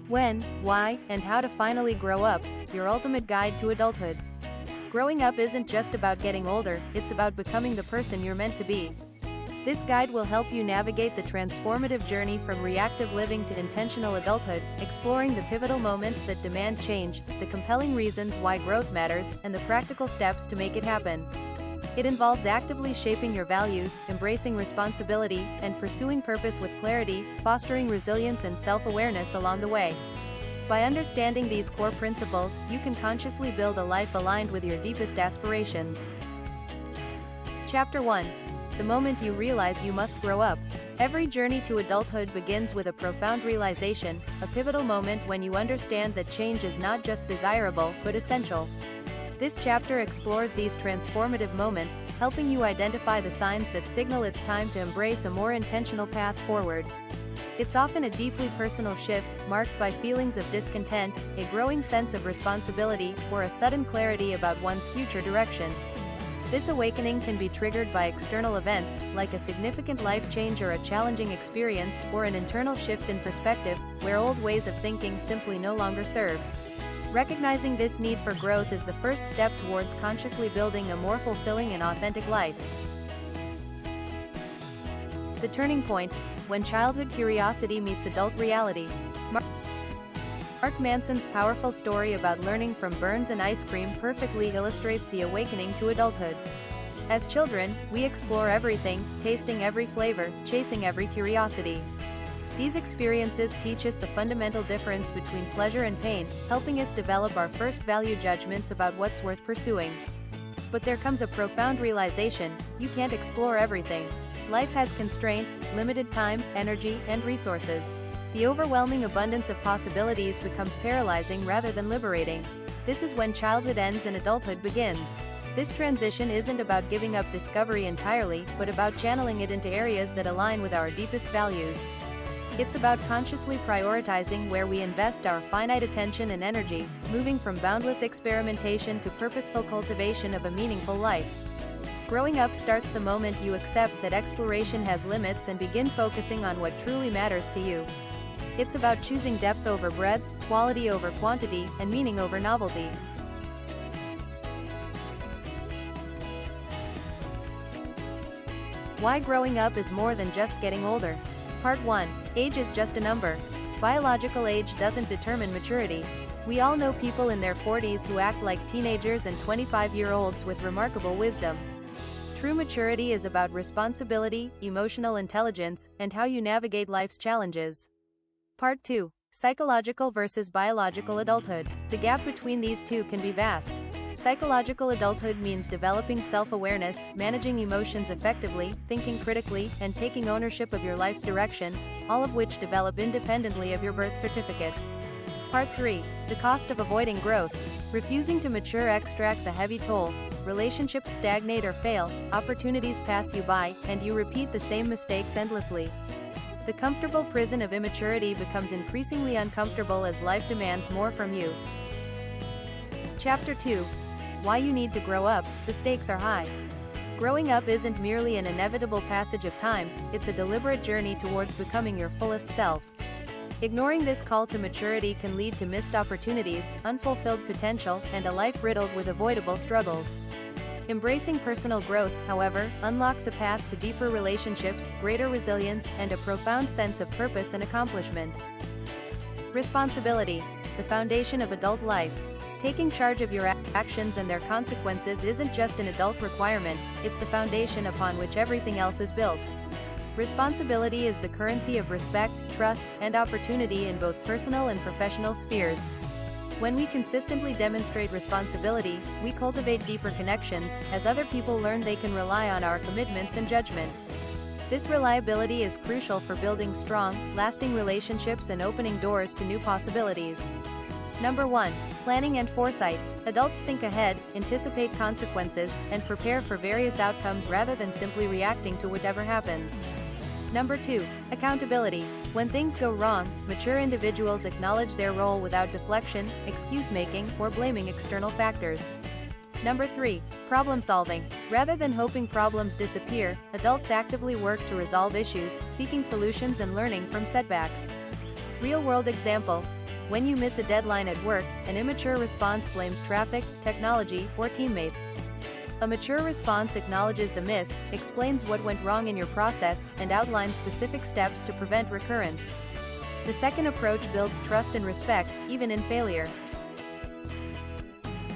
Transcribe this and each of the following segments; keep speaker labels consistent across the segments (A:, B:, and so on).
A: When, why, and how to finally grow up, your ultimate guide to adulthood. Growing up isn't just about getting older, it's about becoming the person you're meant to be. This guide will help you navigate the transformative journey from reactive living to intentional adulthood, exploring the pivotal moments that demand change, the compelling reasons why growth matters, and the practical steps to make it happen. It involves actively shaping your values, embracing responsibility, and pursuing purpose with clarity, fostering resilience and self-awareness along the way. By understanding these core principles, you can consciously build a life aligned with your deepest aspirations. Chapter 1. The moment you realize you must grow up. Every journey to adulthood begins with a profound realization, a pivotal moment when you understand that change is not just desirable, but essential. This chapter explores these transformative moments, helping you identify the signs that signal it's time to embrace a more intentional path forward. It's often a deeply personal shift, marked by feelings of discontent, a growing sense of responsibility, or a sudden clarity about one's future direction. This awakening can be triggered by external events, like a significant life change or a challenging experience, or an internal shift in perspective, where old ways of thinking simply no longer serve. Recognizing this need for growth is the first step towards consciously building a more fulfilling and authentic life. The turning point, when childhood curiosity meets adult reality. Mark Manson's powerful story about learning from burns and ice cream perfectly illustrates the awakening to adulthood. As children, we explore everything, tasting every flavor, chasing every curiosity. These experiences teach us the fundamental difference between pleasure and pain, helping us develop our first value judgments about what's worth pursuing. But there comes a profound realization: you can't explore everything. Life has constraints, limited time, energy, and resources. The overwhelming abundance of possibilities becomes paralyzing rather than liberating. This is when childhood ends and adulthood begins. This transition isn't about giving up discovery entirely, but about channeling it into areas that align with our deepest values. It's about consciously prioritizing where we invest our finite attention and energy, moving from boundless experimentation to purposeful cultivation of a meaningful life. Growing up starts the moment you accept that exploration has limits and begin focusing on what truly matters to you. It's about choosing depth over breadth, quality over quantity, and meaning over novelty. Why growing up is more than just getting older. Part 1. Age is just a number. Biological age doesn't determine maturity. We all know people in their 40s who act like teenagers and 25-year-olds with remarkable wisdom. True maturity is about responsibility, emotional intelligence, and how you navigate life's challenges. Part 2. Psychological versus biological adulthood. The gap between these two can be vast. Psychological adulthood means developing self-awareness, managing emotions effectively, thinking critically, and taking ownership of your life's direction, all of which develop independently of your birth certificate. Part 3. The cost of avoiding growth. Refusing to mature extracts a heavy toll. Relationships stagnate or fail, opportunities pass you by, and you repeat the same mistakes endlessly. The comfortable prison of immaturity becomes increasingly uncomfortable as life demands more from you. Chapter 2. Why you need to grow up. The stakes are high. Growing up isn't merely an inevitable passage of time, it's a deliberate journey towards becoming your fullest self. Ignoring this call to maturity can lead to missed opportunities, unfulfilled potential, and a life riddled with avoidable struggles. Embracing personal growth, however, unlocks a path to deeper relationships, greater resilience, and a profound sense of purpose and accomplishment. Responsibility. The foundation of adult life. Taking charge of your actions and their consequences isn't just an adult requirement, it's the foundation upon which everything else is built. Responsibility is the currency of respect, trust, and opportunity in both personal and professional spheres. When we consistently demonstrate responsibility, we cultivate deeper connections, as other people learn they can rely on our commitments and judgment. This reliability is crucial for building strong, lasting relationships and opening doors to new possibilities. Number 1. Planning and foresight. Adults think ahead, anticipate consequences, and prepare for various outcomes rather than simply reacting to whatever happens. Number 2. Accountability. When things go wrong, mature individuals acknowledge their role without deflection, excuse-making, or blaming external factors. Number 3. Problem solving. Rather than hoping problems disappear, adults actively work to resolve issues, seeking solutions and learning from setbacks. Real-world example. When you miss a deadline at work, an immature response blames traffic, technology, or teammates. A mature response acknowledges the miss, explains what went wrong in your process, and outlines specific steps to prevent recurrence. The second approach builds trust and respect, even in failure.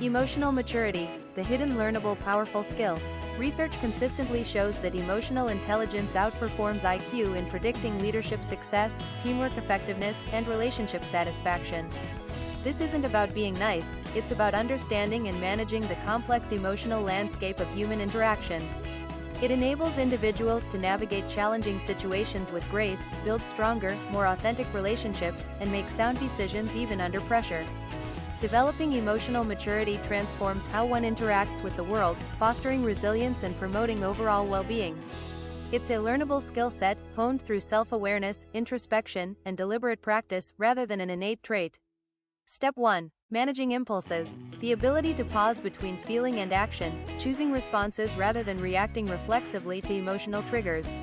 A: Emotional maturity, the hidden learnable powerful skill. Research consistently shows that emotional intelligence outperforms IQ in predicting leadership success, teamwork effectiveness, and relationship satisfaction. This isn't about being nice, it's about understanding and managing the complex emotional landscape of human interaction. It enables individuals to navigate challenging situations with grace, build stronger, more authentic relationships, and make sound decisions even under pressure. Developing emotional maturity transforms how one interacts with the world, fostering resilience and promoting overall well-being. It's a learnable skill set, honed through self-awareness, introspection, and deliberate practice, rather than an innate trait. Step 1. Managing impulses. The ability to pause between feeling and action, choosing responses rather than reacting reflexively to emotional triggers.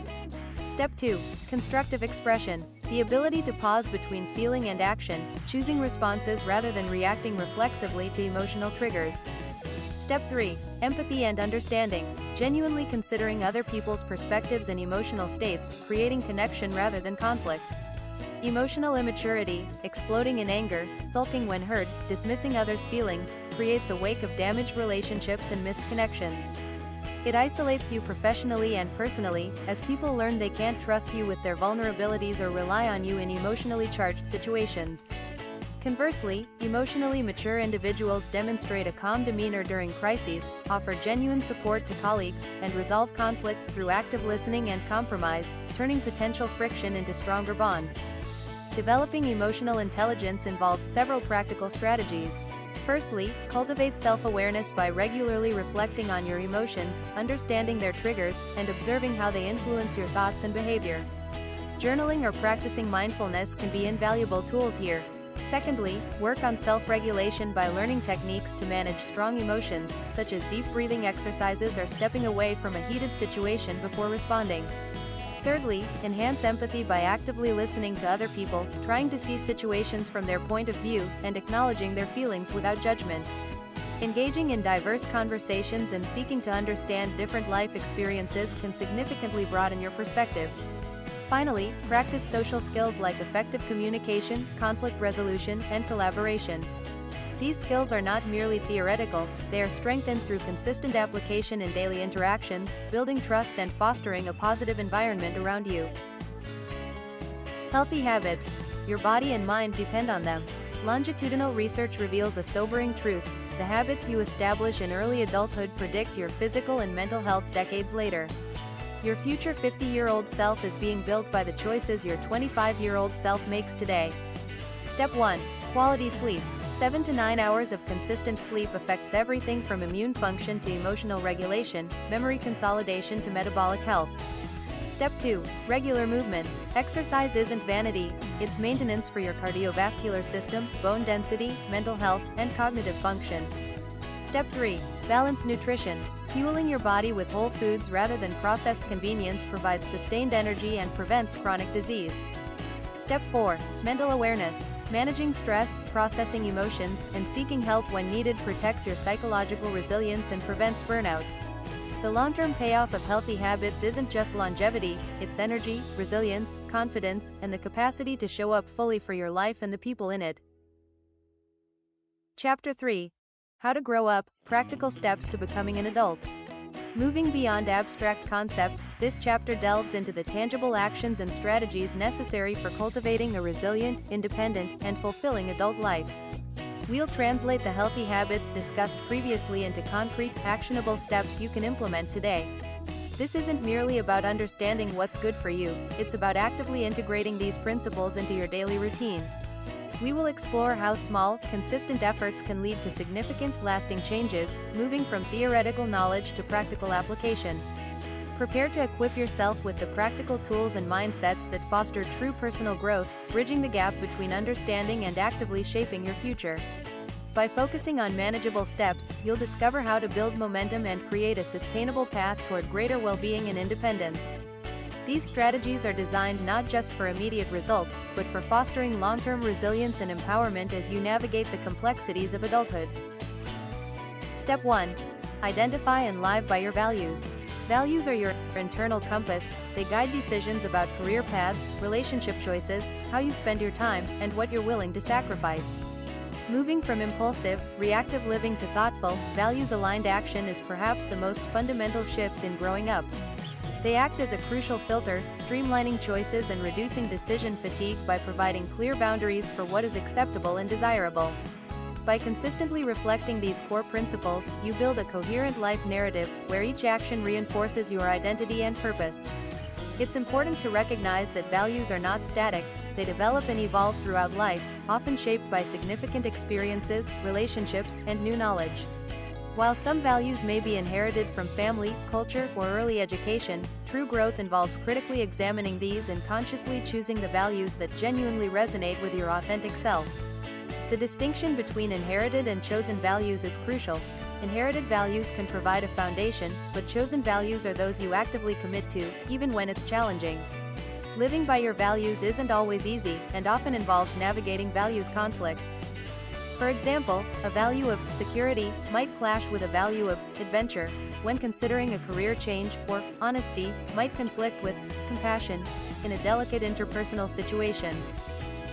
A: Step 2. Constructive expression. The ability to pause between feeling and action, choosing responses rather than reacting reflexively to emotional triggers. Step 3. Empathy and understanding. Genuinely considering other people's perspectives and emotional states, creating connection rather than conflict. Emotional immaturity, exploding in anger, sulking when hurt, dismissing others' feelings, creates a wake of damaged relationships and missed connections. It isolates you professionally and personally, as people learn they can't trust you with their vulnerabilities or rely on you in emotionally charged situations. Conversely, emotionally mature individuals demonstrate a calm demeanor during crises, offer genuine support to colleagues, and resolve conflicts through active listening and compromise, turning potential friction into stronger bonds. Developing emotional intelligence involves several practical strategies. Firstly, cultivate self-awareness by regularly reflecting on your emotions, understanding their triggers, and observing how they influence your thoughts and behavior. Journaling or practicing mindfulness can be invaluable tools here. Secondly, work on self-regulation by learning techniques to manage strong emotions, such as deep breathing exercises or stepping away from a heated situation before responding. Thirdly, enhance empathy by actively listening to other people, trying to see situations from their point of view, and acknowledging their feelings without judgment. Engaging in diverse conversations and seeking to understand different life experiences can significantly broaden your perspective. Finally, practice social skills like effective communication, conflict resolution, and collaboration. These skills are not merely theoretical, they are strengthened through consistent application in daily interactions, building trust and fostering a positive environment around you. Healthy habits. Your body and mind depend on them. Longitudinal research reveals a sobering truth: the habits you establish in early adulthood predict your physical and mental health decades later. Your future 50-year-old self is being built by the choices your 25-year-old self makes today. Step 1. Quality sleep. 7 to 9 hours of consistent sleep affects everything from immune function to emotional regulation, memory consolidation to metabolic health. Step 2. Regular movement. Exercise isn't vanity, it's maintenance for your cardiovascular system, bone density, mental health, and cognitive function. Step 3. Balanced nutrition. Fueling your body with whole foods rather than processed convenience provides sustained energy and prevents chronic disease. Step 4. Mental awareness. Managing stress, processing emotions, and seeking help when needed protects your psychological resilience and prevents burnout. The long-term payoff of healthy habits isn't just longevity, it's energy, resilience, confidence, and the capacity to show up fully for your life and the people in it. Chapter 3. How to Grow Up, Practical Steps to Becoming an Adult. Moving beyond abstract concepts, this chapter delves into the tangible actions and strategies necessary for cultivating a resilient, independent, and fulfilling adult life. We'll translate the healthy habits discussed previously into concrete, actionable steps you can implement today. This isn't merely about understanding what's good for you, it's about actively integrating these principles into your daily routine. We will explore how small, consistent efforts can lead to significant, lasting changes, moving from theoretical knowledge to practical application. Prepare to equip yourself with the practical tools and mindsets that foster true personal growth, bridging the gap between understanding and actively shaping your future. By focusing on manageable steps, you'll discover how to build momentum and create a sustainable path toward greater well-being and independence. These strategies are designed not just for immediate results, but for fostering long-term resilience and empowerment as you navigate the complexities of adulthood. Step 1. Identify and live by your values. Values are your internal compass. They guide decisions about career paths, relationship choices, how you spend your time, and what you're willing to sacrifice. Moving from impulsive, reactive living to thoughtful, values-aligned action is perhaps the most fundamental shift in growing up. They act as a crucial filter, streamlining choices and reducing decision fatigue by providing clear boundaries for what is acceptable and desirable. By consistently reflecting these core principles, you build a coherent life narrative, where each action reinforces your identity and purpose. It's important to recognize that values are not static. They develop and evolve throughout life, often shaped by significant experiences, relationships, and new knowledge. While some values may be inherited from family, culture, or early education, true growth involves critically examining these and consciously choosing the values that genuinely resonate with your authentic self. The distinction between inherited and chosen values is crucial. Inherited values can provide a foundation, but chosen values are those you actively commit to, even when it's challenging. Living by your values isn't always easy, and often involves navigating values conflicts. For example, a value of security might clash with a value of adventure when considering a career change, or honesty might conflict with compassion in a delicate interpersonal situation.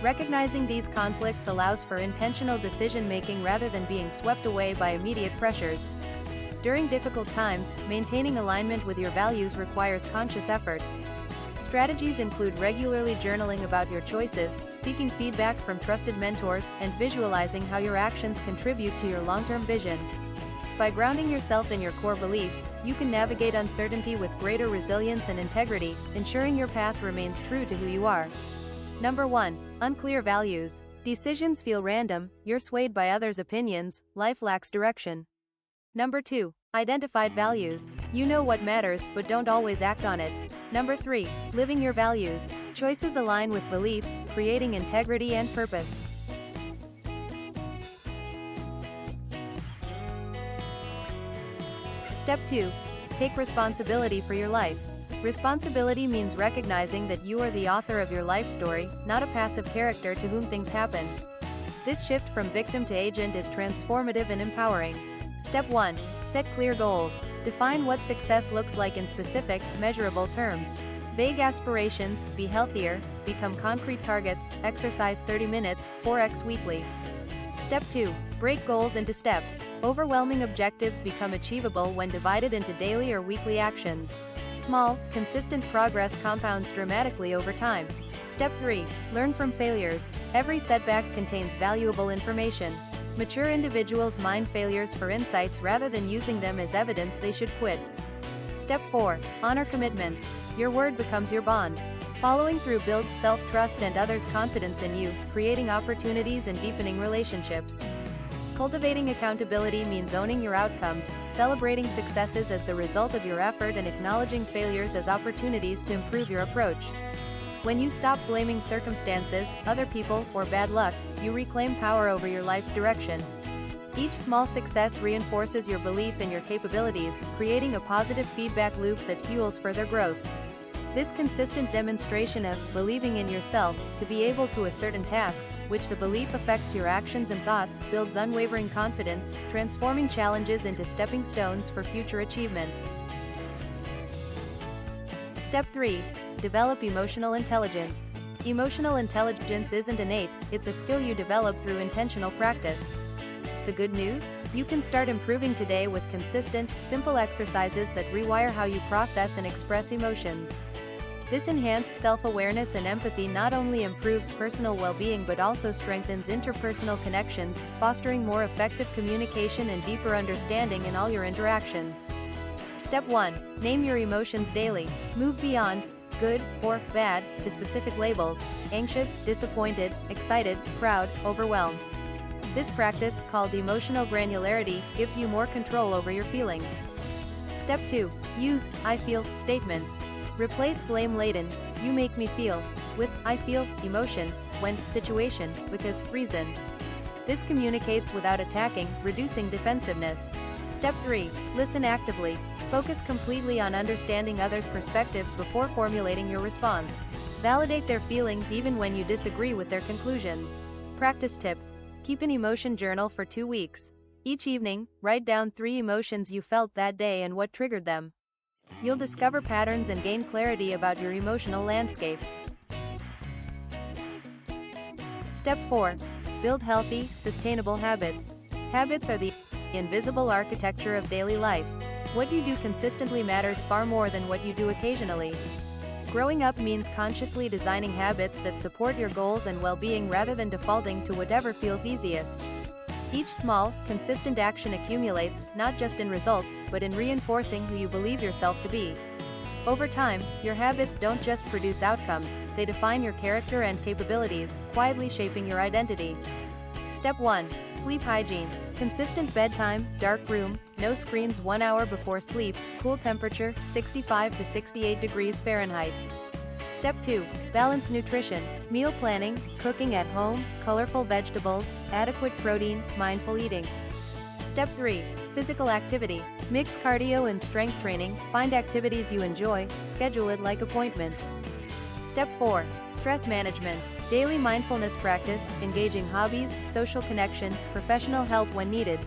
A: Recognizing these conflicts allows for intentional decision-making rather than being swept away by immediate pressures. During difficult times, maintaining alignment with your values requires conscious effort. Strategies include regularly journaling about your choices, seeking feedback from trusted mentors, and visualizing how your actions contribute to your long-term vision. By grounding yourself in your core beliefs, you can navigate uncertainty with greater resilience and integrity, ensuring your path remains true to who you are. Number 1. Unclear values. Decisions feel random, you're swayed by others' opinions, life lacks direction. Number 2. Identified values. You know what matters, but don't always act on it. Number 3. Living your values. Choices align with beliefs, creating integrity and purpose. Step 2. Take responsibility for your life. Responsibility means recognizing that you are the author of your life story, not a passive character to whom things happen. This shift from victim to agent is transformative and empowering. Step 1. Set clear goals. Define what success looks like in specific, measurable terms. Vague aspirations: be healthier, become concrete targets, exercise 30 minutes, 4x weekly. Step 2. Break goals into steps. Overwhelming objectives become achievable when divided into daily or weekly actions. Small, consistent progress compounds dramatically over time. Step 3. Learn from failures. Every setback contains valuable information. Mature individuals mine failures for insights rather than using them as evidence they should quit. Step 4. Honor commitments. Your word becomes your bond. Following through builds self-trust and others' confidence in you, creating opportunities and deepening relationships. Cultivating accountability means owning your outcomes, celebrating successes as the result of your effort and acknowledging failures as opportunities to improve your approach. When you stop blaming circumstances, other people, or bad luck, you reclaim power over your life's direction. Each small success reinforces your belief in your capabilities, creating a positive feedback loop that fuels further growth. This consistent demonstration of believing in yourself to be able to a certain task, which the belief affects your actions and thoughts, builds unwavering confidence, transforming challenges into stepping stones for future achievements. Step 3. Develop emotional intelligence. Emotional intelligence isn't innate, it's a skill you develop through intentional practice. The good news? You can start improving today with consistent, simple exercises that rewire how you process and express emotions. This enhanced self-awareness and empathy not only improves personal well-being but also strengthens interpersonal connections, fostering more effective communication and deeper understanding in all your interactions. Step 1. Name your emotions daily. Move beyond good or bad to specific labels: anxious, disappointed, excited, proud, overwhelmed. This practice, called emotional granularity, gives you more control over your feelings. Step 2. Use I feel statements. Replace blame-laden "you make me feel" with "I feel" emotion, when, situation, because, reason. This communicates without attacking, reducing defensiveness. Step 3. Listen actively. Focus completely on understanding others' perspectives before formulating your response. Validate their feelings even when you disagree with their conclusions. Practice tip: keep an emotion journal for 2 weeks. Each evening, write down 3 emotions you felt that day and what triggered them. You'll discover patterns and gain clarity about your emotional landscape. Step 4. Build healthy, sustainable habits. Habits are the invisible architecture of daily life. What you do consistently matters far more than what you do occasionally. Growing up means consciously designing habits that support your goals and well-being rather than defaulting to whatever feels easiest. Each small, consistent action accumulates, not just in results, but in reinforcing who you believe yourself to be. Over time, your habits don't just produce outcomes, they define your character and capabilities, quietly shaping your identity. Step 1. Sleep hygiene. Consistent bedtime, dark room, no screens 1 hour before sleep, cool temperature, 65 to 68 degrees Fahrenheit. Step 2. Balanced nutrition. Meal planning, cooking at home, colorful vegetables, adequate protein, mindful eating. Step 3. Physical activity. Mix cardio and strength training, find activities you enjoy, schedule it like appointments. Step 4. Stress management. Daily mindfulness practice, engaging hobbies, social connection, professional help when needed.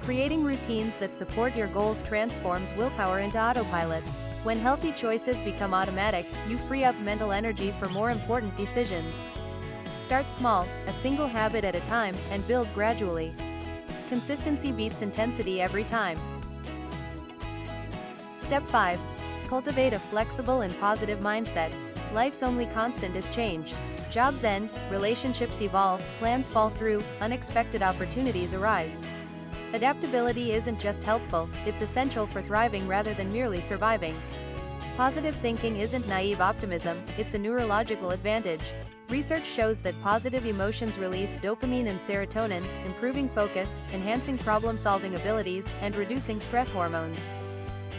A: Creating routines that support your goals transforms willpower into autopilot. When healthy choices become automatic, you free up mental energy for more important decisions. Start small, a single habit at a time, and build gradually. Consistency beats intensity every time. Step 5. Cultivate a flexible and positive mindset. Life's only constant is change. Jobs end, relationships evolve, plans fall through, unexpected opportunities arise. Adaptability isn't just helpful, it's essential for thriving rather than merely surviving. Positive thinking isn't naive optimism, it's a neurological advantage. Research shows that positive emotions release dopamine and serotonin, improving focus, enhancing problem-solving abilities, and reducing stress hormones.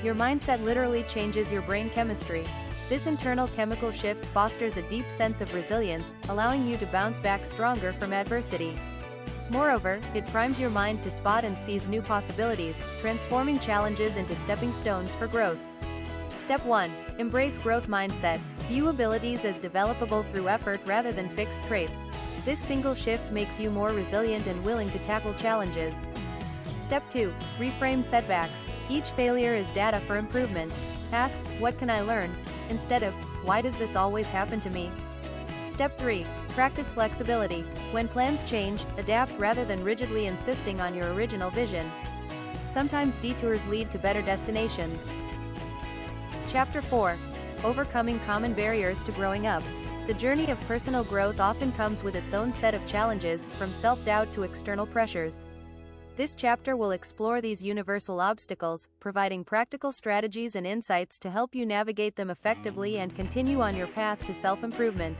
A: Your mindset literally changes your brain chemistry. This internal chemical shift fosters a deep sense of resilience, allowing you to bounce back stronger from adversity. Moreover, it primes your mind to spot and seize new possibilities, transforming challenges into stepping stones for growth. Step 1. Embrace growth mindset. View abilities as developable through effort rather than fixed traits. This single shift makes you more resilient and willing to tackle challenges. Step 2. Reframe setbacks. Each failure is data for improvement. Ask, what can I learn? Instead of, why does this always happen to me? Step 3. Practice flexibility. When plans change, adapt rather than rigidly insisting on your original vision. Sometimes detours lead to better destinations. Chapter 4. Overcoming common barriers to growing up. The journey of personal growth often comes with its own set of challenges, from self-doubt to external pressures. This chapter will explore these universal obstacles, providing practical strategies and insights to help you navigate them effectively and continue on your path to self-improvement.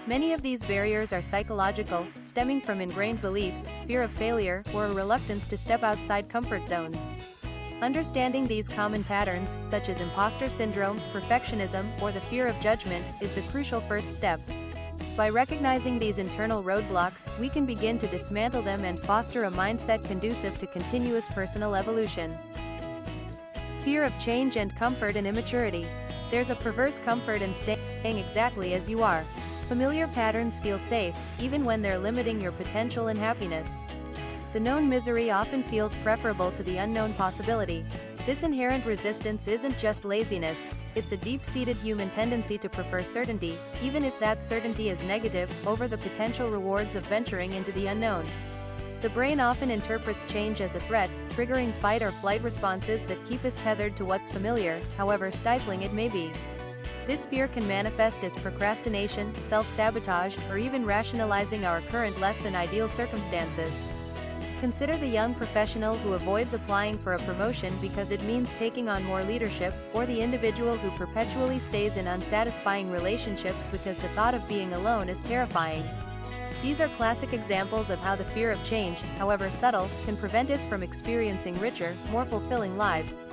A: Many of these barriers are psychological, stemming from ingrained beliefs, fear of failure, or a reluctance to step outside comfort zones. Understanding these common patterns, such as imposter syndrome, perfectionism, or the fear of judgment, is the crucial first step. By recognizing these internal roadblocks, we can begin to dismantle them and foster a mindset conducive to continuous personal evolution. Fear of change and comfort and immaturity. There's a perverse comfort in staying exactly as you are. Familiar patterns feel safe, even when they're limiting your potential and happiness. The known misery often feels preferable to the unknown possibility. This inherent resistance isn't just laziness, it's a deep-seated human tendency to prefer certainty, even if that certainty is negative, over the potential rewards of venturing into the unknown. The brain often interprets change as a threat, triggering fight or flight responses that keep us tethered to what's familiar, however stifling it may be. This fear can manifest as procrastination, self-sabotage, or even rationalizing our current less-than-ideal circumstances. Consider the young professional who avoids applying for a promotion because it means taking on more leadership, or the individual who perpetually stays in unsatisfying relationships because the thought of being alone is terrifying. These are classic examples of how the fear of change, however subtle, can prevent us from experiencing richer, more fulfilling lives.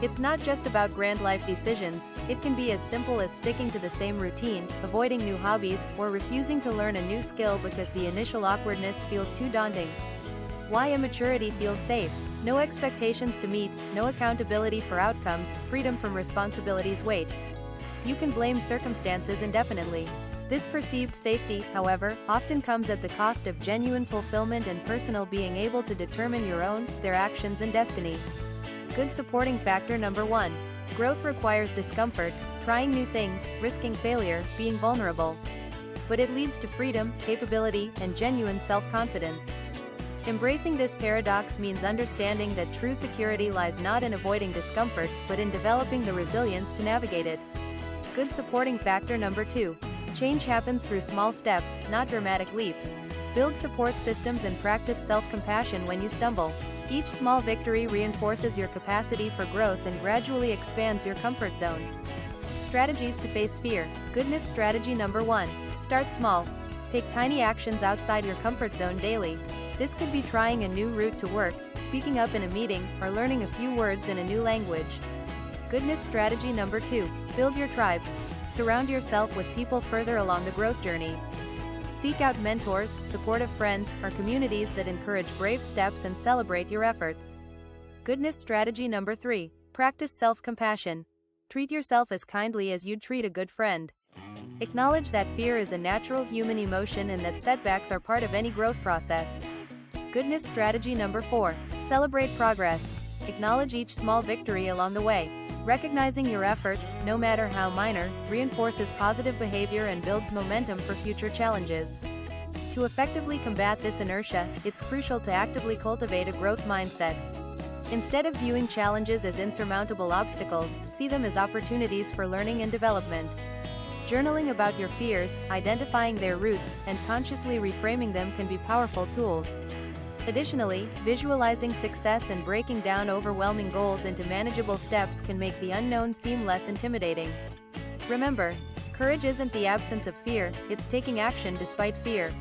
A: It's not just about grand life decisions, it can be as simple as sticking to the same routine, avoiding new hobbies, or refusing to learn a new skill because the initial awkwardness feels too daunting. Why immaturity feels safe. No expectations to meet, no accountability for outcomes, freedom from responsibilities. Wait. You can blame circumstances indefinitely. This perceived safety, however, often comes at the cost of genuine fulfillment and personal being able to determine your own, their actions and destiny. Good supporting factor number 1. Growth requires discomfort, trying new things, risking failure, being vulnerable. But it leads to freedom, capability, and genuine self-confidence. Embracing this paradox means understanding that true security lies not in avoiding discomfort, but in developing the resilience to navigate it. Good supporting factor number 2. Change happens through small steps, not dramatic leaps. Build support systems and practice self-compassion when you stumble. Each small victory reinforces your capacity for growth and gradually expands your comfort zone. Strategies to face fear. Goodness strategy number 1. Start small. Take tiny actions outside your comfort zone daily. This could be trying a new route to work, speaking up in a meeting, or learning a few words in a new language. Goodness strategy number 2. Build your tribe. Surround yourself with people further along the growth journey. Seek out mentors, supportive friends, or communities that encourage brave steps and celebrate your efforts. Goodness strategy number 3. Practice self-compassion. Treat yourself as kindly as you'd treat a good friend. Acknowledge that fear is a natural human emotion and that setbacks are part of any growth process. Goodness strategy number 4. Celebrate progress. Acknowledge each small victory along the way. Recognizing your efforts, no matter how minor, reinforces positive behavior and builds momentum for future challenges. To effectively combat this inertia, it's crucial to actively cultivate a growth mindset. Instead of viewing challenges as insurmountable obstacles, see them as opportunities for learning and development. Journaling about your fears, identifying their roots, and consciously reframing them can be powerful tools. Additionally, visualizing success and breaking down overwhelming goals into manageable steps can make the unknown seem less intimidating. Remember, courage isn't the absence of fear, it's taking action despite fear.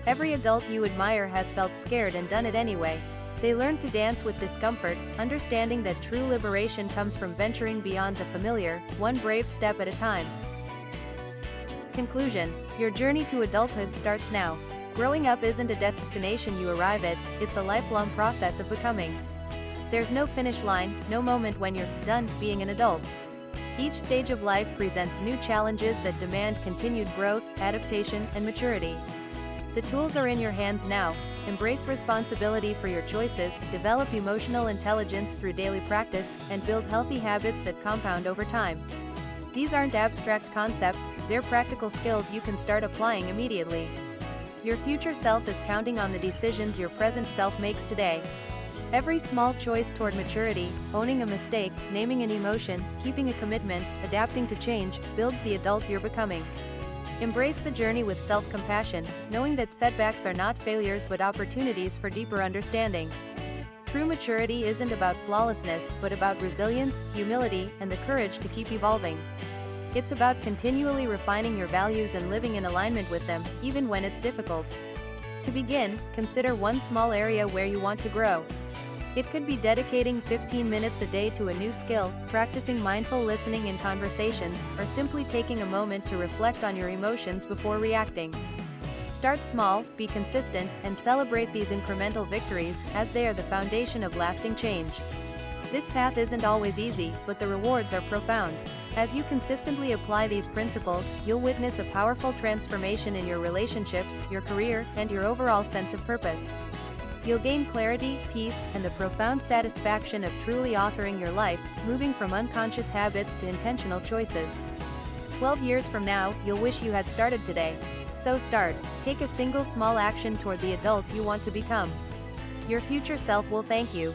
A: Every adult you admire has felt scared and done it anyway. They learned to dance with discomfort, understanding that true liberation comes from venturing beyond the familiar, one brave step at a time. Conclusion: your journey to adulthood starts now. Growing up isn't a destination you arrive at, it's a lifelong process of becoming. There's no finish line, no moment when you're done being an adult. Each stage of life presents new challenges that demand continued growth, adaptation, and maturity. The tools are in your hands now. Embrace responsibility for your choices, develop emotional intelligence through daily practice, and build healthy habits that compound over time. These aren't abstract concepts, they're practical skills you can start applying immediately. Your future self is counting on the decisions your present self makes today. Every small choice toward maturity, owning a mistake, naming an emotion, keeping a commitment, adapting to change, builds the adult you're becoming. Embrace the journey with self-compassion, knowing that setbacks are not failures but opportunities for deeper understanding. True maturity isn't about flawlessness, but about resilience, humility, and the courage to keep evolving. It's about continually refining your values and living in alignment with them, even when it's difficult. To begin, consider one small area where you want to grow. It could be dedicating 15 minutes a day to a new skill, practicing mindful listening in conversations, or simply taking a moment to reflect on your emotions before reacting. Start small, be consistent, and celebrate these incremental victories, as they are the foundation of lasting change. This path isn't always easy, but the rewards are profound. As you consistently apply these principles, you'll witness a powerful transformation in your relationships, your career, and your overall sense of purpose. You'll gain clarity, peace, and the profound satisfaction of truly authoring your life, moving from unconscious habits to intentional choices. 12 years from now, you'll wish you had started today. So start. Take a single small action toward the adult you want to become. Your future self will thank you.